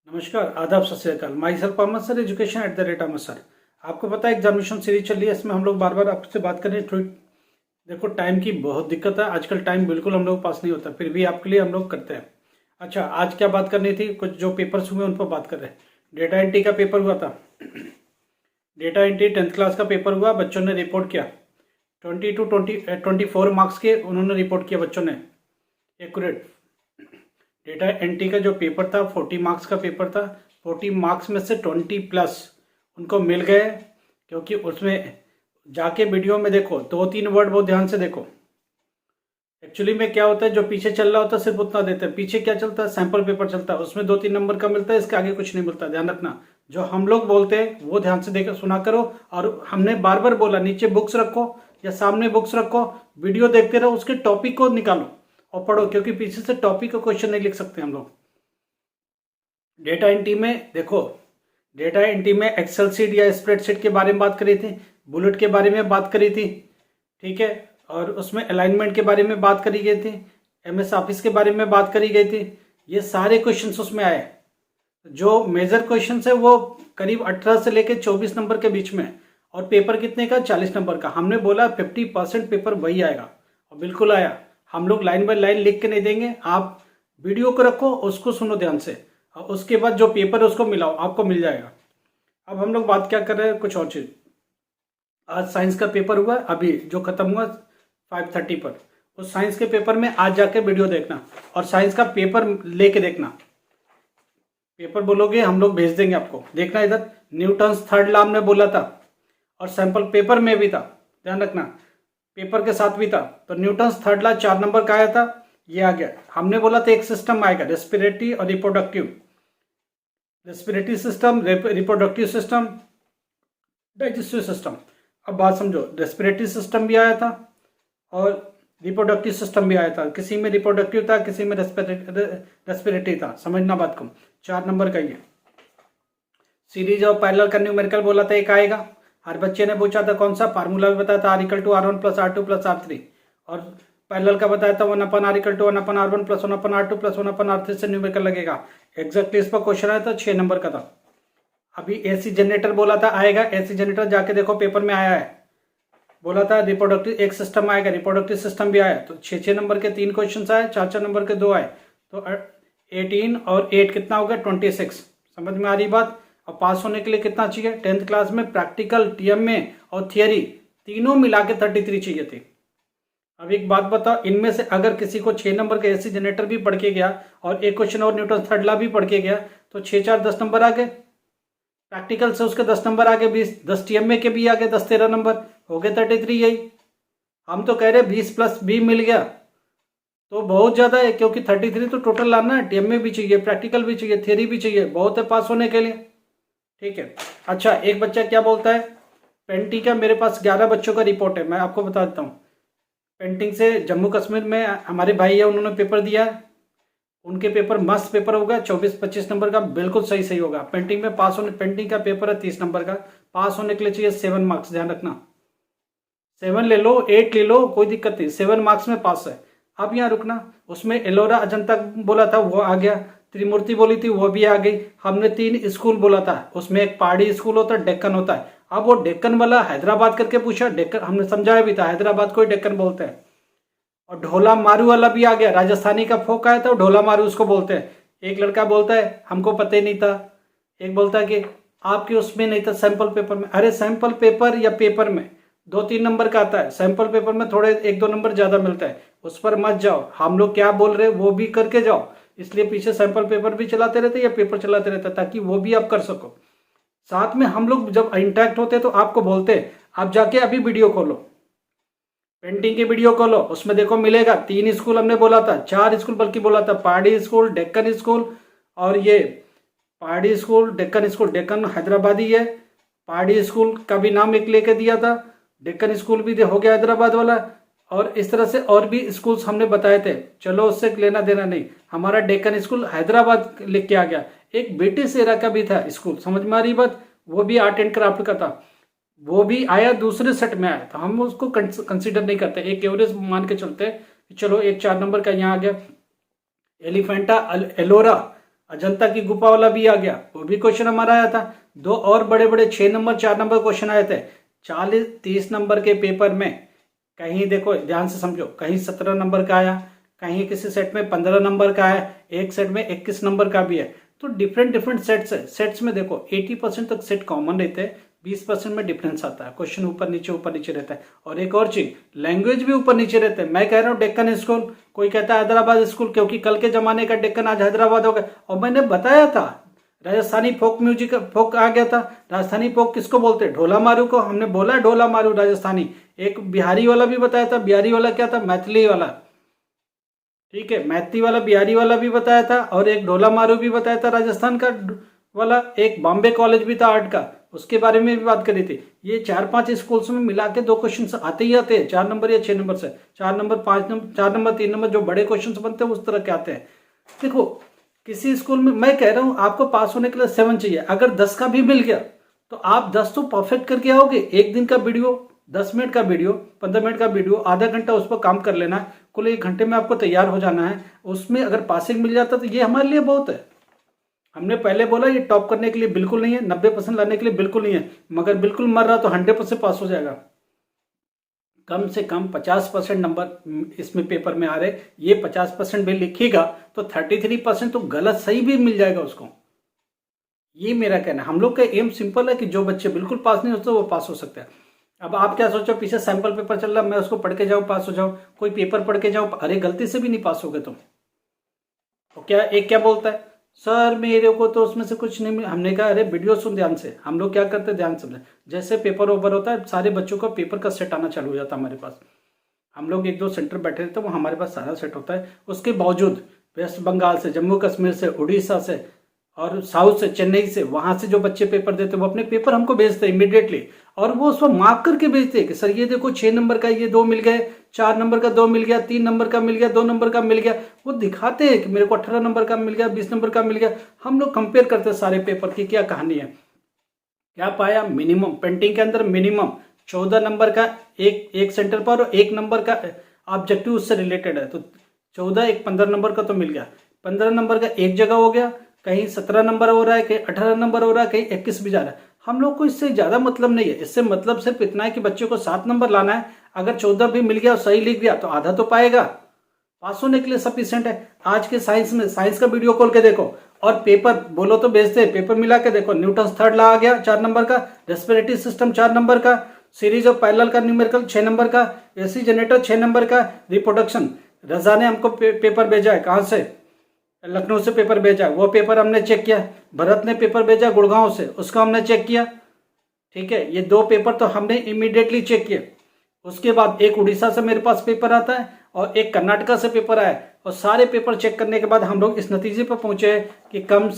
नमस्कार, आदाब, सत श्री अकाल। Myself Ahmad sir, education at the rate Ahmad sir. आपको पता है एग्जामिनेशन सीरीज चल रही है, इसमें हम लोग बार बार आपसे बात कर रहे हैं। थोड़ी देखो, टाइम की बहुत दिक्कत है आजकल, टाइम बिल्कुल हम लोग पास नहीं होता, फिर भी आपके लिए हम लोग करते हैं। अच्छा, आज क्या बात करनी थी, कुछ जो पेपर्स हुए उन पर बात कर रहे हैं। डेटा एंट्री का पेपर हुआ था। डेटा एंट्री 10th क्लास का पेपर हुआ, बच्चों ने रिपोर्ट किया 24 मार्क्स के उन्होंने रिपोर्ट किया बच्चों ने, एक्यूरेट। डेटा एंट्री का जो पेपर था 40 मार्क्स का पेपर था। 40 मार्क्स में से 20+ उनको मिल गए, क्योंकि उसमें जाके वीडियो में देखो, 2-3 वर्ड बहुत ध्यान से देखो। एक्चुअली में क्या होता है, जो पीछे चल रहा होता है सिर्फ उतना देते हैं। पीछे क्या चलता है, सैंपल पेपर चलता है, उसमें 2-3 नंबर का मिलता है, इसके आगे कुछ नहीं मिलता। ध्यान रखना, जो हम लोग बोलते हैं वो ध्यान से देखकर सुना करो। और हमने बार बार बोला, नीचे बुक्स रखो या सामने बुक्स रखो, वीडियो देखते रहो, उसके टॉपिक को निकालो और पढ़ो, क्योंकि पीछे से टॉपिक का क्वेश्चन नहीं लिख सकते हम लोग। डेटा एंट्री में देखो, डेटा एंट्री में एक्सेल सीट या स्प्रेडशीट के बारे में बात करी थी, बुलेट के बारे में बात करी थी, ठीक है, और उसमें अलाइनमेंट के बारे में बात करी गई थी, एमएस ऑफिस के बारे में बात करी गई थी। ये सारे क्वेश्चंस उसमें आए। जो मेजर क्वेश्चंस है वो करीब 18 से लेकर 24 नंबर के बीच में, और पेपर कितने का, 40 नंबर का। हमने बोला 50% पेपर वही आएगा, और बिल्कुल आया। हम लोग लाइन बाय लाइन लिख के नहीं देंगे, आप वीडियो को रखो, उसको सुनो ध्यान से, और उसके बाद जो पेपर है उसको मिलाओ, आपको मिल जाएगा। अब हम लोग बात क्या कर रहे हैं, कुछ और चीज। आज साइंस का पेपर हुआ, अभी जो खत्म हुआ 5:30 पर। उस साइंस के पेपर में आज जाके वीडियो देखना, और साइंस का पेपर लेके देखना। पेपर बोलोगे, हम लोग भेज देंगे आपको। देखना इधर, न्यूटन्स थर्ड लॉ हमने बोला था, और सैंपल पेपर में भी था, ध्यान रखना, पेपर के साथ भी था। तो न्यूटन्स थर्ड लॉ 4 नंबर का आया था, ये आ गया। हमने बोला था एक सिस्टम आएगा, रेस्पिरेटरी और reproductive. Respiratory system, reproductive system, digestive system. अब बात समझो, रेस्पिरेटरी सिस्टम भी आया था और रिप्रोडक्टिव सिस्टम भी आया था। किसी में रिप्रोडक्टिव था, किसी में रेस्पिरेटरी था। समझना बात को, 4 नंबर का ही है। सीरीज और पैरेलल का न्यूमेरिकल बोला था एक आएगा, हर बच्चे ने पूछा था कौन सा, फार्मूला भी बताया था, R=R1 + R2 + R3। और पैरेलल का बताया था 1/R=1/R1 + 1/R2 + 1/R3 से न्यूमेरिकल लगेगा। एग्जैक्टली इस पर क्वेश्चन आया था, 6 नंबर का था। अभी एसी जनरेटर बोला था आएगा, एसी जनरेटर जाके देखो पेपर में आया है। बोला था रिप्रोडक्टिव एक सिस्टम आएगा, रिप्रोडक्टिव सिस्टम भी आया। तो 6-6 नंबर के 3 क्वेश्चन आए, 4-4 नंबर के 2 आए। तो 18 और 8 कितना हो गया, 26। समझ में आ रही बात। और पास होने के लिए कितना चाहिए, 10th क्लास में प्रैक्टिकल, टीएमए और थियरी तीनों मिला के 33 चाहिए थे। अब एक बात बताओ, इनमें से अगर किसी को 6 नंबर का एसी जनरेटर भी पढ़ के गया और एक क्वेश्चन और न्यूटन थर्ड लॉ भी पढ़ के गया, तो 6-4 10 नंबर आ गए। प्रैक्टिकल से उसके 10 नंबर आ गए, 20, 10 टीएमए के भी आ गए, 10-13 नंबर हो गए 33। यही हम तो कह रहे 20 + 20 मिल गया तो बहुत ज्यादा है, क्योंकि 33 तो टोटल लाना है। टीएमए भी चाहिए, प्रैक्टिकल भी चाहिए, थियरी भी चाहिए, बहुत है पास होने के लिए, ठीक है। अच्छा, एक बच्चा क्या बोलता है, पेंटिंग का मेरे पास 11 बच्चों का रिपोर्ट है। मैं आपको बता देता हूँ, पेंटिंग से जम्मू कश्मीर में हमारे भाई है, उन्होंने पेपर दिया है। उनके पेपर मस्त पेपर होगा, 24-25 नंबर का बिल्कुल सही होगा। पेंटिंग में पास होने, पेंटिंग का पेपर है 30 नंबर का, पास होने के लिए चाहिए 7 मार्क्स। ध्यान रखना, 7 ले लो, 8 ले लो, कोई दिक्कत नहीं, 7 मार्क्स में पास है। अब यहाँ रुकना, उसमें एलोरा अजंता बोला था वो आ गया, त्रिमूर्ति बोली थी वो भी आ गई। हमने 3 स्कूल बोला था, उसमें एक पहाड़ी स्कूल होता है, डेक्कन होता है। अब वो डेक्कन वाला हैदराबाद करके पूछा, डेक्कन हमने समझाया भी था, हैदराबाद को ही डेक्कन बोलते हैं। और ढोला मारू वाला भी आ गया, राजस्थानी का फोक आया था, ढोला मारू उसको बोलते हैं। एक लड़का बोलता है हमको पता ही नहीं था, एक बोलता है कि आपके उसमें नहीं था, सैंपल पेपर में। अरे सैंपल पेपर या पेपर में 2-3 नंबर का आता है, सैंपल पेपर में थोड़े 1-2 नंबर ज्यादा मिलता है, उस पर मत जाओ। हम लोग क्या बोल रहे हैं वो भी करके जाओ, इसलिए पीछे सैंपल पेपर भी चलाते रहते या पेपर चलाते रहते, ताकि वो भी आप कर सको। साथ में हम लोग जब इंटरेक्ट होते तो आपको बोलते, आप जाके अभी वीडियो खोलो, पेंटिंग की वीडियो खोलो, उसमें देखो मिलेगा। 3 स्कूल हमने बोला था, 4 स्कूल बल्कि बोला था, पहाड़ी स्कूल, डेक्कन स्कूल, और ये पहाड़ी स्कूल, डेक्कन स्कूल। डेक्कन हैदराबादी है, पहाड़ी स्कूल का भी नाम एक लेके दिया था, डेक्कन स्कूल भी हो गया हैदराबाद वाला। और इस तरह से और भी स्कूल्स हमने बताए थे, चलो उससे लेना देना नहीं। हमारा डेक्कन स्कूल हैदराबाद लिख के आ गया। एक ब्रिटिश एरा का भी था स्कूल, समझ में आ रही बात, वो भी आर्ट एंड क्राफ्ट का था, वो भी आया, दूसरे सेट में आया। तो हम उसको कंसीडर नहीं करते, एक एवरेज मान के चलते हैं। चलो एक 4 नंबर का यहाँ आ गया, एलिफेंटा एलोरा अजंता की गुफा वाला भी आ गया, वो भी क्वेश्चन हमारा आया था। दो और बड़े बड़े 6 नंबर 4 नंबर क्वेश्चन आए थे 40-30 नंबर के पेपर में। कहीं देखो ध्यान से समझो, कहीं 17 नंबर का आया, कहीं किसी सेट में 15 नंबर का है, एक सेट में 21 नंबर का भी है। तो डिफरेंट डिफरेंट सेट्स है। सेट्स में देखो 80% तक सेट कॉमन रहते हैं, 20% में डिफरेंस आता है, क्वेश्चन ऊपर नीचे रहता है। और एक और चीज, लैंग्वेज भी ऊपर नीचे रहते हैं। मैं कह रहा हूँ डेक्कन स्कूल, कोई कहता है हैदराबाद स्कूल, क्योंकि कल के जमाने का डेक्कन आज हैदराबाद हो गया। और मैंने बताया था राजस्थानी फोक म्यूजिक, फोक आ गया था। राजस्थानी फोक किसको बोलते हैं? ढोला मारू को। हमने बोला ढोला मारू राजस्थानी। एक बिहारी वाला भी बताया था। बिहारी वाला क्या था? मैथिली वाला, ठीक है, मैथिली वाला बिहारी वाला भी बताया था। और एक ढोला मारू भी बताया था राजस्थान का वाला। एक बॉम्बे कॉलेज भी था आर्ट का, उसके बारे में भी बात करी थी। ये 4-5 स्कूल्स में मिला के 2 क्वेश्चन आते ही आते हैं, 4 नंबर या 6 नंबर से। 4 नंबर 5 नंबर 4 नंबर 3 नंबर जो बड़े क्वेश्चन बनते हैं उस तरह के आते हैं। देखो किसी स्कूल में मैं कह रहा हूं आपको पास होने के लिए 7 चाहिए। अगर 10 का भी मिल गया तो आप 10 तो परफेक्ट करके आओगे। एक दिन का वीडियो, 10 मिनट का वीडियो, 15 मिनट का वीडियो, आधा घंटा उस पर काम कर लेना है, कुल 1 घंटे में आपको तैयार हो जाना है। उसमें अगर पासिंग मिल जाता तो ये हमारे लिए बहुत है। हमने पहले बोला ये टॉप करने के लिए बिल्कुल नहीं है, 90% लाने के लिए बिल्कुल नहीं है, मगर बिल्कुल मर रहा तो 100% पास हो जाएगा। कम से कम 50% नंबर इसमें पेपर में आ रहे, ये 50% भी लिखेगा तो 33% तो गलत सही भी मिल जाएगा उसको। ये मेरा कहना है। हम लोग का एम सिंपल है कि जो बच्चे बिल्कुल पास नहीं होते वो पास हो सकते हैं। अब आप क्या सोचो, पीछे सैंपल पेपर चल रहा है, मैं उसको पढ़ के जाऊं पास हो जाऊं? कोई पेपर पढ़ के जाऊं, अरे गलती से भी नहीं पास हो गए तुम। तो क्या एक क्या बोलता है, सर मेरे को तो उसमें से कुछ नहीं मिला। हमने कहा अरे वीडियो सुन ध्यान से। हम लोग क्या करते हैं, ध्यान से समझे। जैसे पेपर ओवर होता है सारे बच्चों का पेपर का सेट आना चालू हो जाता है हमारे पास। हम लोग 1-2 सेंटर बैठे रहते हैं, वो हमारे पास सारा सेट होता है। उसके बावजूद वेस्ट बंगाल से, जम्मू कश्मीर से, उड़ीसा से और साउथ से, चेन्नई से, वहां से जो बच्चे पेपर देते हैं वो अपने पेपर हमको भेजते हैं इमीडिएटली। और वो उसको मार्क करके भेजते हैं कि सर ये देखो 6 नंबर का ये 2 मिल गए, 4 नंबर का 2 मिल गया, 3 नंबर का मिल गया, 2 नंबर का मिल गया। वो दिखाते हैं कि मेरे को 18 नंबर का मिल गया, 20 नंबर का मिल गया। हम लोग कंपेयर करते हैं सारे पेपर की क्या कहानी है। क्या पाया? मिनिमम पेंटिंग के अंदर मिनिमम 14 नंबर का एक सेंटर पर और 1 नंबर का ऑब्जेक्टिव उससे रिलेटेड है। तो 14 एक 15 नंबर का तो मिल गया। 15 नंबर का एक जगह हो गया, कहीं 17 नंबर हो रहा है, कहीं 18 नंबर हो रहा है, कहीं 21 भी जा रहा है। हम लोग को इससे ज्यादा मतलब नहीं है। इससे मतलब सिर्फ इतना है कि बच्चे को 7 नंबर लाना है। अगर 14 भी मिल गया और सही लिख गया तो आधा तो पाएगा, पास होने के लिए सफिशिएंट है। आज के साइंस में साइंस का वीडियो खोल के देखो और पेपर बोलो तो भेजते हैं, पेपर मिला के देखो। न्यूटन थर्ड लॉ आ गया 4 नंबर का, रेस्पिरेटरी सिस्टम 4 नंबर का, सीरीज ऑफ पैरेलल का न्यूमेरिकल 6 नंबर का, एसी जनरेटर 6 नंबर का, रिप्रोडक्शन रजा ने हमको पेपर भेजा है, कहां से? लखनऊ से पेपर भेजा, वो पेपर हमने चेक किया। भरत ने पेपर भेजा गुड़गांव से, उसका हमने चेक किया। ठीक है, ये 2 पेपर तो हमने इमीडिएटली चेक किए। उसके बाद एक उड़ीसा से मेरे पास पेपर आता है और एक कर्नाटका से पेपर आया। और सारे पेपर चेक करने के बाद हम लोग इस नतीजे पर पहुंचे कि कम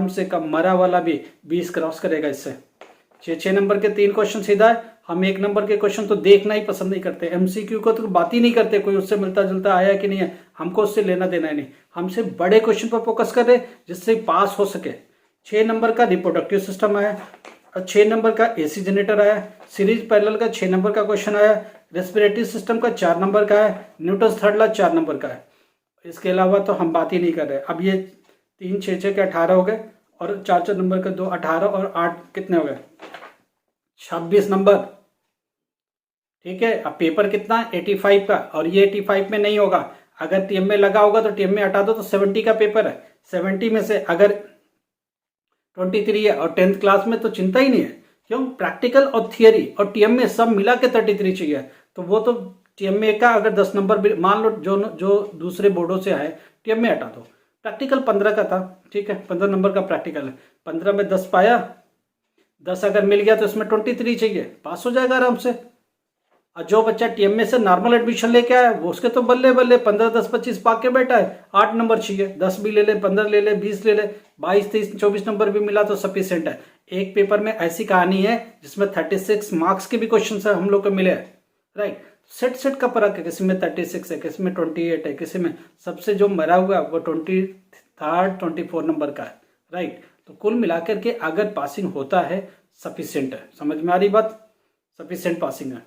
से कम मरा वाला भी 20 क्रॉस करेगा इससे। 6 नंबर के 3 क्वेश्चन सीधा है। हम 1 नंबर के क्वेश्चन तो देखना ही पसंद नहीं करते, एमसीक्यू को तो बात ही नहीं करते, कोई उससे मिलता जुलता आया कि नहीं है, हमको उससे लेना देना ही नहीं। हमसे बड़े क्वेश्चन पर फोकस कर रहे जिससे पास हो सके। 6 नंबर का रिप्रोडक्टिव सिस्टम आया, 6 नंबर का एसी जनरेटर आया, सीरीज पैरेलल का 6 नंबर का क्वेश्चन आया, रेस्पिरेटरी सिस्टम का 4 नंबर का है, न्यूटन थर्ड लॉ 4 नंबर का है। इसके अलावा तो हम बात ही नहीं कर रहे। अब ये 3 6 के 18 हो गए और 4 नंबर के 2 18 और 8 कितने हो गए? 26 नंबर। ठीक है, अब पेपर कितना? 85 का, और ये 85 में नहीं होगा। अगर टीएम में लगा होगा तो टीएम में हटा दो तो 70 का पेपर है। 70 में से अगर 23 है और 10th क्लास में तो चिंता ही नहीं है, क्यों? प्रैक्टिकल और थियरी और टीएम में सब मिला के 33 चाहिए। तो वो तो टीएम में का अगर 10 नंबर भी मान लो जो दूसरे बोर्डों से आए, टीएम में हटा दो। प्रैक्टिकल 15 का था, ठीक है, 15 नंबर का प्रैक्टिकल है। 15 में 10 पाया, 10 अगर मिल गया तो इसमें 23 चाहिए, पास हो जाएगा आराम से। और जो बच्चा टीएम में से नॉर्मल एडमिशन लेके आया वो उसके तो बल्ले बल्ले 15 10 25 पा के बैठा है। 8 नंबर चाहिए, 10 भी ले ले, 15 ले ले, 20 ले ले, 22 23 24 नंबर भी मिला तो सफिशिएंट है। एक पेपर में ऐसी कहानी है जिसमें 36 मार्क्स के भी क्वेश्चन हम लोग को मिले हैं, राइट। सेट का फर्क है, किसी में 36 है, किसी में 28 है, किसी में सबसे जो मरा हुआ वो 24 नंबर का है, राइट। तो कुल मिलाकर के अगर पासिंग होता है सफिशिएंट है। समझ में आ रही बात? सफिशिएंट पासिंग है।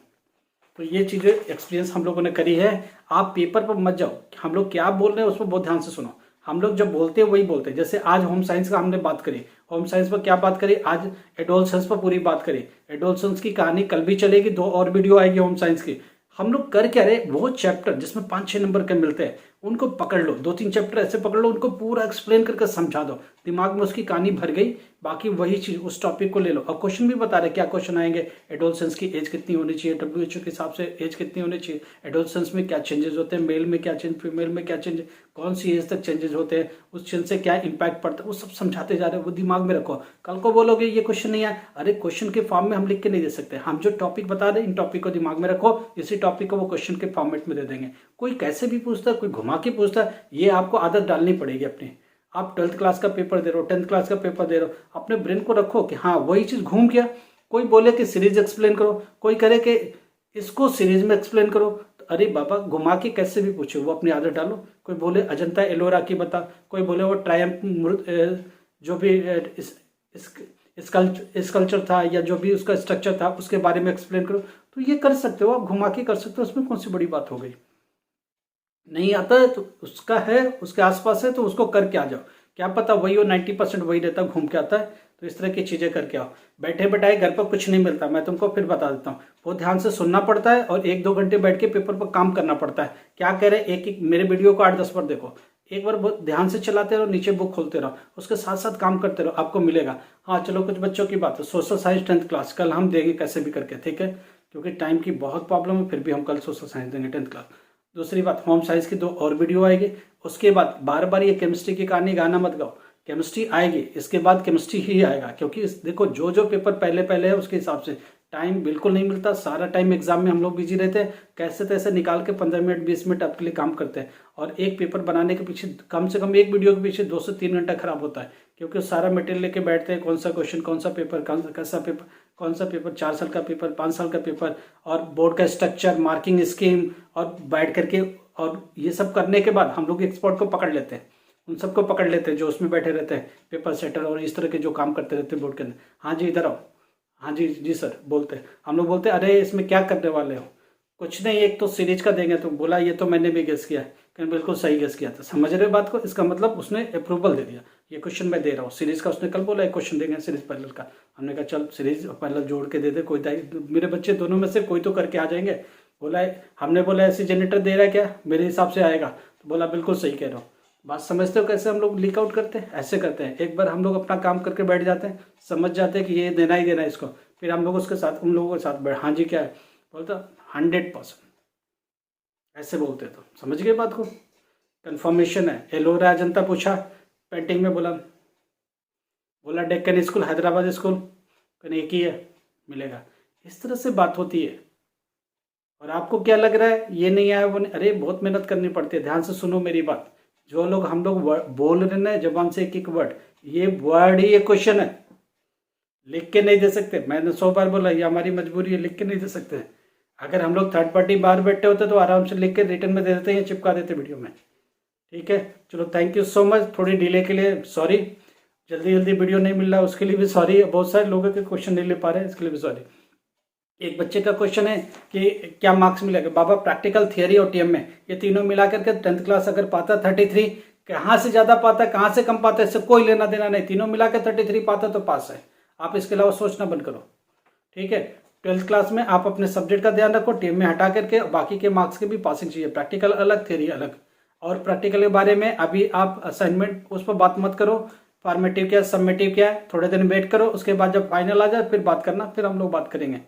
तो ये चीजें एक्सपीरियंस हम लोगों ने करी है। आप पेपर पर मत जाओ, हम लोग क्या बोल रहे हैं उस पर बहुत ध्यान से सुनो। हम लोग जब बोलते हैं वही बोलते हैं। जैसे आज होम साइंस का हमने बात करी, होम साइंस पर क्या बात करी, आज एडोलसेंस पर पूरी बात करी। एडोलसेंस की कहानी कल भी चलेगी, 2 और वीडियो आएगी होम साइंस की। हम लोग कर क्या रहे, वो चैप्टर जिसमें 5-6 नंबर के मिलते हैं उनको पकड़ लो, 2-3 चैप्टर ऐसे पकड़ लो, उनको पूरा एक्सप्लेन करके समझा दो, दिमाग में उसकी कहानी भर गई। बाकी वही चीज उस टॉपिक को ले लो। और क्वेश्चन भी बता रहे क्या क्वेश्चन आएंगे, एडोलसेंस की एज कितनी होनी चाहिए, WHO के हिसाब से एज कितनी होनी चाहिए, एडोलसेंस में क्या चेंजेस होते हैं, मेल में क्या चेंज, फीमेल में क्या चेंज, कौन सी एज तक चेंजेस होते हैं, उस चेंज से क्या इंपैक्ट पड़ता है, वो सब समझाते जा रहे हैं। वो दिमाग में रखो, कल को बोलोगे ये क्वेश्चन नहीं आया, अरे क्वेश्चन के फॉर्म में हम लिख के नहीं दे सकते, हम जो टॉपिक बता रहे हैं इन टॉपिक को दिमाग में रखो, इसी टॉपिक को वो क्वेश्चन के फॉर्मेट में दे देंगे। कोई कैसे भी पूछता है, कोई घुमा के पूछता है, ये आपको आदत डालनी पड़ेगी अपनी। आप 12th क्लास का पेपर दे रहे हो, 10th क्लास का पेपर दे रहे हो, अपने ब्रेन को रखो कि हाँ वही चीज घूम गया। कोई बोले कि सीरीज एक्सप्लेन करो, कोई करे कि इसको सीरीज में एक्सप्लेन करो, तो अरे बाबा घुमा के कैसे भी पूछो, वो अपनी आदत डालो। कोई बोले अजंता एलोरा की बता, कोई बोले वो ट्रायम्फ जो भी स्कल्पचर था या जो भी उसका स्ट्रक्चर था उसके बारे में एक्सप्लेन करो, तो ये कर सकते हो, आप घुमा के कर सकते हो, उसमें कौन सी बड़ी बात हो गई। नहीं आता है तो उसका है, उसके आसपास है तो उसको करके आ जाओ, क्या पता वही हो, 90% वही रहता, घूम के आता है। तो इस तरह की चीजें करके आओ। बैठे बैठाए घर पर कुछ नहीं मिलता, मैं तुमको फिर बता देता हूँ, बहुत ध्यान से सुनना पड़ता है और 1-2 घंटे बैठ के पेपर पर काम करना पड़ता है। क्या कह रहे, एक मेरे वीडियो को 8-10 बार देखो, एक बार बहुत ध्यान से चलाते रहो, नीचे बुक खोलते रहो, उसके साथ साथ काम करते रहो, आपको मिलेगा। हाँ चलो कुछ बच्चों की बात है, सोशल साइंस 10th क्लास कल हम देंगे कैसे भी करके, ठीक है, क्योंकि टाइम की बहुत प्रॉब्लम है, फिर भी हम कल सोशल साइंस देंगे 10th क्लास। दूसरी बात, होम साइंस की 2 और वीडियो आएगी। उसके बाद बार बार ये केमिस्ट्री की कहानी गाना मत गाओ, केमिस्ट्री आएगी, इसके बाद केमिस्ट्री ही आएगा, क्योंकि देखो जो जो पेपर पहले पहले है उसके हिसाब से टाइम बिल्कुल नहीं मिलता। सारा टाइम एग्जाम में हम लोग बिजी रहते हैं, कैसे तैसे निकाल के 15 मिनट 20 मिनट आपके लिए काम करते हैं। और एक पेपर बनाने के पीछे कम से कम एक वीडियो के पीछे 2 से 3 घंटा खराब होता है, क्योंकि सारा मटेरियल लेके बैठते हैं, कौन सा क्वेश्चन, कौन सा पेपर, कैसा पेपर, कौन सा पेपर, 4 साल का पेपर, 5 साल का पेपर, और बोर्ड का स्ट्रक्चर, मार्किंग स्कीम, और बैठ करके, और ये सब करने के बाद हम लोग एक्सपर्ट को पकड़ लेते हैं, उन सबको पकड़ लेते हैं जो उसमें बैठे रहते हैं, पेपर सेटर और इस तरह के जो काम करते रहते हैं बोर्ड के अंदर। हाँ जी इधर आओ, हाँ जी जी सर बोलते हैं, हम लोग बोलते हैं अरे इसमें क्या करने वाले हो, कुछ नहीं एक तो सीरीज का देंगे। तो बोला ये तो मैंने भी गेस किया है, लेकिन बिल्कुल सही गेस किया था, समझ रहे हो बात को, इसका मतलब उसने अप्रूवल दे दिया, ये क्वेश्चन मैं दे रहा हूँ सीरीज का। उसने कल बोला एक क्वेश्चन देंगे सीरीज पैरेलल का, हमने कहा चल सीरीज और पैरेलल जोड़ के दे दे, कोई मेरे बच्चे दोनों में से कोई तो करके आ जाएंगे। बोला हमने बोला ऐसे जनरेटर दे रहा है क्या, मेरे हिसाब से आएगा, तो बोला बिल्कुल सही कह रहा हूँ। बात समझते हो कैसे हम लोग लीक आउट करते हैं, ऐसे करते हैं। एक बार हम लोग अपना काम करके बैठ जाते हैं, समझ जाते हैं कि ये देना ही देना है इसको, फिर हम लोग उसके साथ उन लोगों के साथ बैठ, हाँ जी क्या है, बोलता 100% ऐसे बोलते हैं। तो समझ गए बात को, कंफर्मेशन है। एलोरा अजंता पूछा, पेंटिंग में बोला डेक्कन स्कूल, हैदराबाद स्कूल, कहीं एक ही है, मिलेगा। इस तरह से बात होती है। और आपको क्या लग रहा है ये नहीं आया वो नहीं, अरे बहुत मेहनत करनी पड़ती है। ध्यान से सुनो मेरी बात, जो लोग हम लोग बोल रहे हैं जबान से एक एक वर्ड, ये वर्ड ही ये क्वेश्चन है, लिख के नहीं दे सकते। मैंने 100 बार बोला ये हमारी मजबूरी है, लिख के नहीं दे सकते। अगर हम लोग थर्ड पार्टी बाहर बैठे होते तो आराम से लिख के रिटर्न में दे देते हैं, चिपका देते वीडियो में, ठीक है। चलो थैंक यू सो मच, थोड़ी डिले के लिए सॉरी, जल्दी जल्दी वीडियो नहीं मिल रहा उसके लिए भी सॉरी, बहुत सारे लोगों के क्वेश्चन नहीं ले पा रहे हैं इसके लिए भी सॉरी। एक बच्चे का क्वेश्चन है कि क्या मार्क्स मिलेगा, बाबा प्रैक्टिकल, थियरी और टीएम में ये तीनों मिला करके 10th क्लास अगर पाता 33, कहाँ से ज़्यादा पाता है कहाँ से कम पाता है इससे कोई लेना देना नहीं, तीनों मिला के 33 पाता तो पास है। आप इसके अलावा सोचना बंद करो, ठीक है। 12th क्लास में आप अपने सब्जेक्ट का ध्यान रखो, टीएम में हटा करके बाकी के मार्क्स के भी पासिंग चाहिए, प्रैक्टिकल अलग थियरी अलग। और प्रैक्टिकल के बारे में अभी आप असाइनमेंट उस पर बात मत करो, फॉर्मेटिव क्या समेटिव क्या है, थोड़े दिन वेट करो, उसके बाद जब फाइनल आ जाए फिर बात करना, फिर हम लोग बात करेंगे,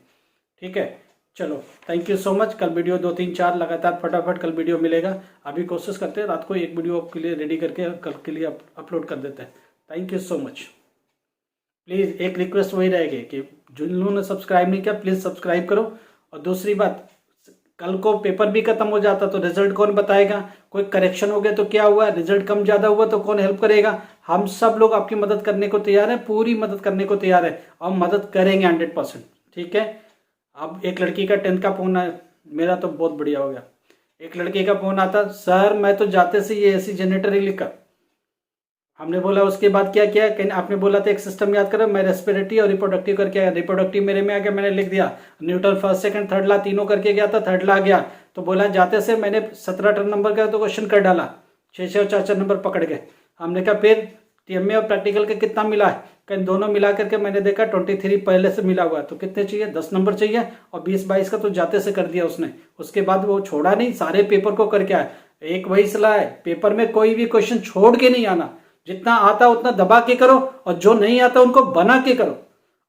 ठीक है। चलो थैंक यू सो मच। कल वीडियो 2-3-4 लगातार फटाफट कल वीडियो मिलेगा। अभी कोशिश करते हैं रात को एक वीडियो आपके लिए रेडी करके कल के लिए अपलोड कर देते हैं। Thank you so much. Please एक रिक्वेस्ट वही रहेगी कि जिन्होंने सब्सक्राइब नहीं किया प्लीज़ सब्सक्राइब करो। और दूसरी बात, कल को पेपर भी खत्म हो जाता तो रिजल्ट कौन बताएगा, कोई करेक्शन हो गया तो क्या हुआ, रिजल्ट कम ज़्यादा हुआ तो कौन हेल्प करेगा। हम सब लोग आपकी मदद करने को तैयार है, पूरी मदद करने को तैयार है और मदद करेंगे 100%, ठीक है। अब एक लड़की का 10th का फोन आया, मेरा तो बहुत बढ़िया हो गया। एक लड़के का फोन आता, सर मैं तो जाते से ये एसी जनरेटर ही लिखा। हमने बोला उसके बाद क्या किया, कहीं आपने बोला था एक सिस्टम याद करो, मैं रेस्पिरेटरी और रिप्रोडक्टिव करके आया, रिप्रोडक्टिव मेरे में आ गया, मैंने लिख दिया। न्यूटन फर्स्ट सेकंड थर्ड ला तीनों करके गया था, थर्ड ला गया, तो बोला जाते से मैंने 17 टर्न नंबर का तो क्वेश्चन कर डाला, 6 और 4 नंबर पकड़ गए। हमने कहा फिर टीएमए और प्रैक्टिकल के कितना मिला है, कहीं दोनों मिला करके मैंने देखा 23 पहले से मिला हुआ है, तो कितने चाहिए, 10 नंबर चाहिए। और 20-22 का तो जाते से कर दिया उसने। उसके बाद वो छोड़ा नहीं, सारे पेपर को करके आया। एक वही सलाह है, पेपर में कोई भी क्वेश्चन छोड़ के नहीं आना, जितना आता उतना दबा के करो, और जो नहीं आता उनको बना के करो।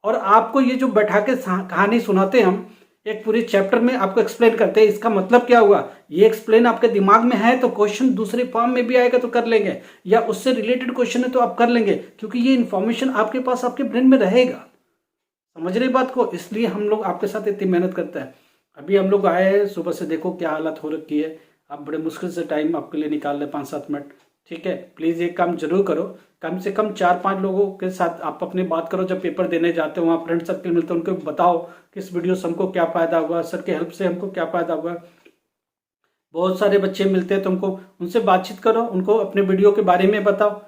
और आपको ये जो बैठा के कहानी सुनाते हम, एक पूरी चैप्टर में आपको एक्सप्लेन करते हैं, इसका मतलब क्या हुआ, ये एक्सप्लेन आपके दिमाग में है तो क्वेश्चन दूसरे फॉर्म में भी आएगा तो कर लेंगे, या उससे रिलेटेड क्वेश्चन है तो आप कर लेंगे, क्योंकि ये इन्फॉर्मेशन आपके पास आपके ब्रेन में रहेगा। समझ रहे बात को, इसलिए हम लोग आपके साथ इतनी मेहनत करते हैं। अभी हम लोग आए हैं सुबह से, देखो क्या हालत हो रखी है। आप बड़े मुश्किल से टाइम आपके लिए निकाल ले 5-7 मिनट, ठीक है। प्लीज़ ये काम जरूर करो, कम से कम 4-5 लोगों के साथ आप अपनी बात करो। जब पेपर देने जाते हो, वहाँ फ्रेंड सर्कल मिलते हैं, उनको बताओ कि इस वीडियो से हमको क्या फ़ायदा हुआ, सर के हेल्प से हमको क्या फ़ायदा हुआ। बहुत सारे बच्चे मिलते हैं तुमको, उनसे बातचीत करो, उनको अपने वीडियो के बारे में बताओ,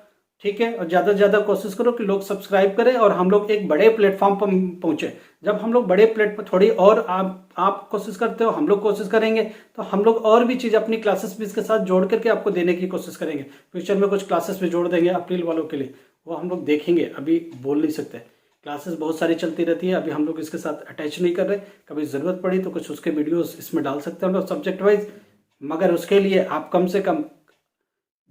ठीक है। और ज़्यादा से ज़्यादा कोशिश करो कि लोग सब्सक्राइब करें और हम लोग एक बड़े प्लेटफॉर्म पर पहुँचे। जब हम लोग बड़े प्लेटफॉर्म थोड़ी और आप कोशिश करते हो, हम लोग कोशिश करेंगे, तो हम लोग और भी चीज़ अपनी क्लासेस भी इसके साथ जोड़ करके आपको देने की कोशिश करेंगे। फ्यूचर में कुछ क्लासेस भी जोड़ देंगे अप्रैल वालों के लिए, वो हम लोग देखेंगे, अभी बोल नहीं सकते। क्लासेस बहुत सारी चलती रहती है, अभी हम लोग इसके साथ अटैच नहीं कर रहे। कभी ज़रूरत पड़ी तो कुछ उसके वीडियोस इसमें डाल सकते हैं हम लोग सब्जेक्ट वाइज, मगर उसके लिए आप कम से कम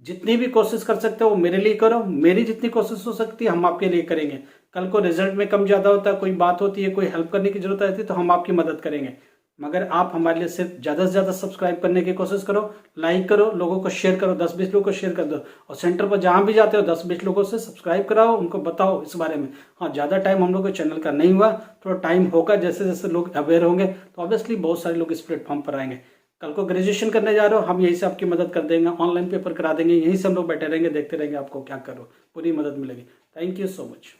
जितनी भी कोशिश कर सकते हो वो मेरे लिए करो। मेरी जितनी कोशिश हो सकती है हम आपके लिए करेंगे। कल को रिजल्ट में कम ज़्यादा होता है, कोई बात होती है, कोई हेल्प करने की जरूरत रहती है, तो हम आपकी मदद करेंगे। मगर आप हमारे लिए सिर्फ ज़्यादा से ज़्यादा सब्सक्राइब करने की कोशिश करो, लाइक करो, लोगों को शेयर करो, 10-20 लोगों को शेयर कर दो। और सेंटर पर जहाँ भी जाते हो 10-20 लोगों से सब्सक्राइब कराओ, उनको बताओ इस बारे में। हाँ, ज़्यादा टाइम हम लोग के चैनल का नहीं हुआ, थोड़ा टाइम होगा, जैसे जैसे लोग अवेयर होंगे तो ऑब्वियसली बहुत सारे लोग इस प्लेटफॉर्म पर आएंगे। कल को ग्रेजुएशन करने जा रहे हो, हम यहीं से आपकी मदद कर देंगे, ऑनलाइन पेपर करा देंगे, यहीं से हम लोग बैठे रहेंगे, देखते रहेंगे आपको क्या करो, पूरी मदद मिलेगी। Thank you so much.